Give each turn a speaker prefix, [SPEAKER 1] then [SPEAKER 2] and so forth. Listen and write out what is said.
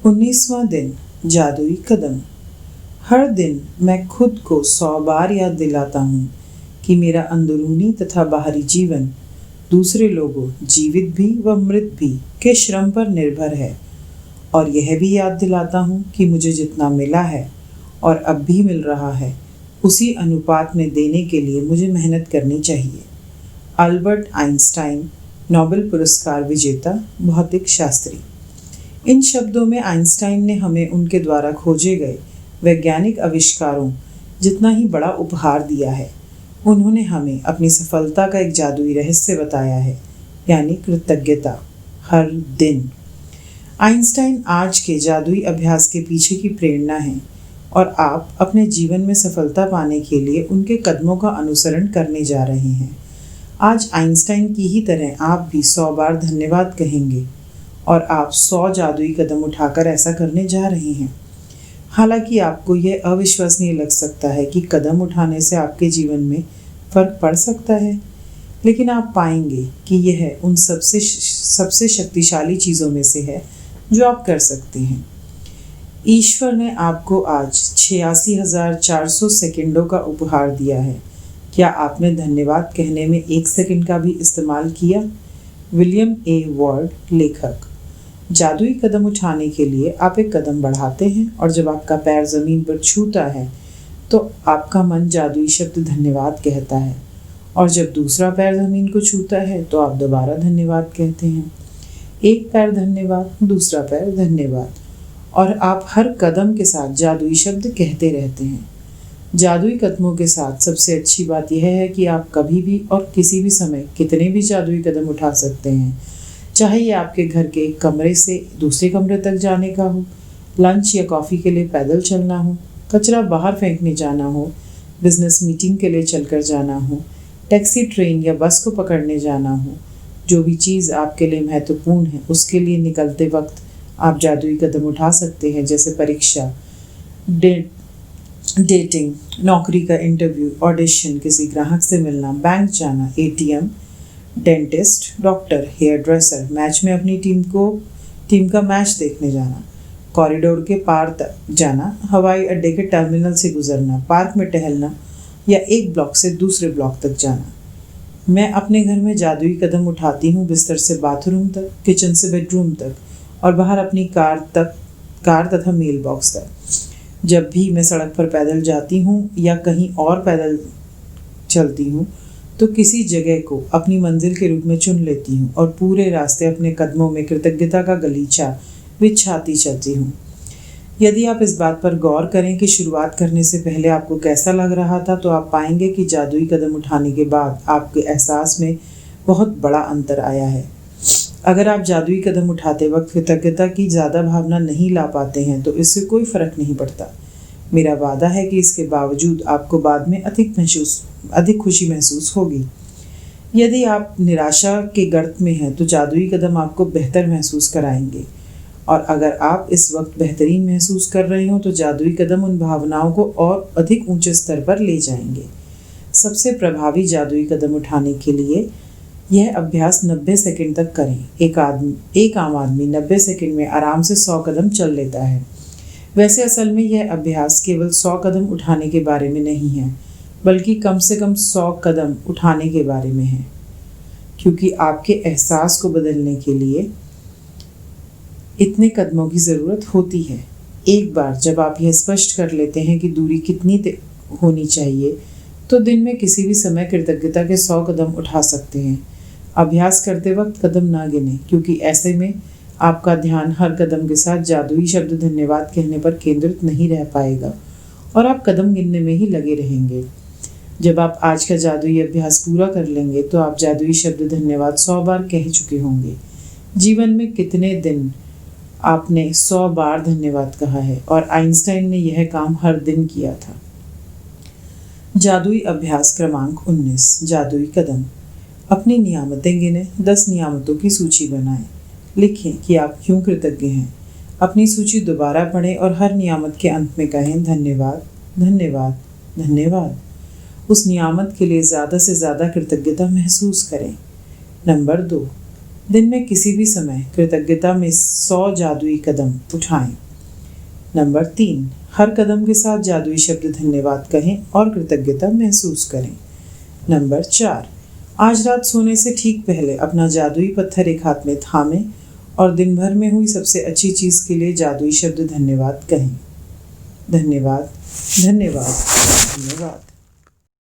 [SPEAKER 1] 19वां दिन, जादुई कदम। हर दिन मैं खुद को 100 बार याद दिलाता हूँ कि मेरा अंदरूनी तथा बाहरी जीवन दूसरे लोगों, जीवित भी व मृत भी, के श्रम पर निर्भर है। और यह भी याद दिलाता हूँ कि मुझे जितना मिला है और अब भी मिल रहा है, उसी अनुपात में देने के लिए मुझे मेहनत करनी चाहिए। अल्बर्ट आइंस्टाइन, नोबेल पुरस्कार विजेता भौतिक शास्त्री। इन शब्दों में आइंस्टाइन ने हमें उनके द्वारा खोजे गए वैज्ञानिक आविष्कारों जितना ही बड़ा उपहार दिया है। उन्होंने हमें अपनी सफलता का एक जादुई रहस्य बताया है, यानी कृतज्ञता। हर दिन आइंस्टाइन आज के जादुई अभ्यास के पीछे की प्रेरणा है और आप अपने जीवन में सफलता पाने के लिए उनके कदमों का अनुसरण करने जा रहे हैं। आज आइंस्टाइन की ही तरह आप भी 100 बार धन्यवाद कहेंगे और आप 100 जादुई कदम उठाकर ऐसा करने जा रहे हैं। हालांकि आपको यह अविश्वसनीय लग सकता है कि कदम उठाने से आपके जीवन में फर्क पड़ सकता है, लेकिन आप पाएंगे कि यह उन सबसे शक्तिशाली चीज़ों में से है जो आप कर सकते हैं। ईश्वर ने आपको आज 86,400 सेकंडों का उपहार दिया है। क्या आपने धन्यवाद कहने में 1 सेकंड का भी इस्तेमाल किया? विलियम ए वॉर्ड, लेखक। जादुई कदम उठाने के लिए आप एक कदम बढ़ाते हैं और जब आपका पैर ज़मीन पर छूता है तो आपका मन जादुई शब्द धन्यवाद कहता है, और जब दूसरा पैर ज़मीन को छूता है तो आप दोबारा धन्यवाद कहते हैं। एक पैर धन्यवाद, दूसरा पैर धन्यवाद, और आप हर कदम के साथ जादुई शब्द कहते रहते हैं। जादुई कदमों के साथ सबसे अच्छी बात यह है कि आप कभी भी और किसी भी समय कितने भी जादुई कदम उठा सकते हैं, चाहे ये आपके घर के एक कमरे से दूसरे कमरे तक जाने का हो, लंच या कॉफ़ी के लिए पैदल चलना हो, कचरा बाहर फेंकने जाना हो, बिजनेस मीटिंग के लिए चलकर जाना हो, टैक्सी, ट्रेन या बस को पकड़ने जाना हो। जो भी चीज़ आपके लिए महत्वपूर्ण है उसके लिए निकलते वक्त आप जादुई कदम उठा सकते हैं, जैसे परीक्षा, डेटिंग, नौकरी का इंटरव्यू, ऑडिशन, किसी ग्राहक से मिलना, बैंक जाना, ATM, dentist, doctor, hairdresser, match में अपनी टीम का मैच देखने जाना, कॉरिडोर के पार तक जाना, हवाई अड्डे के टर्मिनल से गुजरना, पार्क में टहलना या एक ब्लॉक से दूसरे ब्लॉक तक जाना। मैं अपने घर में जादुई कदम उठाती हूँ, बिस्तर से बाथरूम तक, किचन से बेडरूम तक और बाहर अपनी कार तथा मेल बॉक्स तक। जब भी मैं सड़क पर पैदल जाती हूँ या कहीं और पैदल चलती हूँ तो किसी जगह को अपनी मंजिल के रूप में चुन लेती हूँ और पूरे रास्ते अपने कदमों में कृतज्ञता का गलीचा बिछाती चलती हूँ। यदि आप इस बात पर गौर करें कि शुरुआत करने से पहले आपको कैसा लग रहा था, तो आप पाएंगे कि जादुई कदम उठाने के बाद आपके एहसास में बहुत बड़ा अंतर आया है। अगर आप जादुई कदम उठाते वक्त कृतज्ञता की ज़्यादा भावना नहीं ला पाते हैं तो इससे कोई फ़र्क नहीं पड़ता। मेरा वादा है कि इसके बावजूद आपको बाद में अधिक खुशी महसूस होगी। यदि आप निराशा के गर्त में हैं तो जादुई कदम आपको बेहतर महसूस कराएंगे, और अगर आप इस वक्त बेहतरीन महसूस कर रहे हो तो जादुई कदम उन भावनाओं को और अधिक ऊंचे स्तर पर ले जाएंगे। सबसे प्रभावी जादुई कदम उठाने के लिए यह अभ्यास 90 सेकंड तक करें। एक आम आदमी 90 सेकंड में आराम से 100 कदम चल लेता है। वैसे असल में यह अभ्यास केवल 100 कदम उठाने के बारे में नहीं है, बल्कि कम से कम 100 कदम उठाने के बारे में है, क्योंकि आपके एहसास को बदलने के लिए इतने कदमों की ज़रूरत होती है। एक बार जब आप यह स्पष्ट कर लेते हैं कि दूरी कितनी होनी चाहिए, तो दिन में किसी भी समय कृतज्ञता के 100 कदम उठा सकते हैं। अभ्यास करते वक्त कदम ना गिनें, क्योंकि ऐसे में आपका ध्यान हर कदम के साथ जादुई शब्द धन्यवाद कहने पर केंद्रित नहीं रह पाएगा और आप कदम गिनने में ही लगे रहेंगे। जब आप आज का जादुई अभ्यास पूरा कर लेंगे तो आप जादुई शब्द धन्यवाद 100 बार कह चुके होंगे। जीवन में कितने दिन आपने 100 बार धन्यवाद कहा है? और आइंस्टाइन ने यह काम हर दिन किया था। जादुई अभ्यास क्रमांक 19, जादुई कदम। अपनी नियामतें गिनें। 10 नियामतों की सूची बनाएं। लिखें कि आप क्यों कृतज्ञ हैं। अपनी सूची दोबारा पढ़ें और हर नियामत के अंत में कहें धन्यवाद, धन्यवाद, धन्यवाद। उस नियामत के लिए ज़्यादा से ज़्यादा कृतज्ञता महसूस करें। नंबर 2, दिन में किसी भी समय कृतज्ञता में 100 जादुई कदम उठाएं। नंबर 3, हर कदम के साथ जादुई शब्द धन्यवाद कहें और कृतज्ञता महसूस करें। नंबर 4, आज रात सोने से ठीक पहले अपना जादुई पत्थर एक हाथ में थामें और दिन भर में हुई सबसे अच्छी चीज़ के लिए जादुई शब्द धन्यवाद कहें। धन्यवाद, धन्यवाद, धन्यवाद।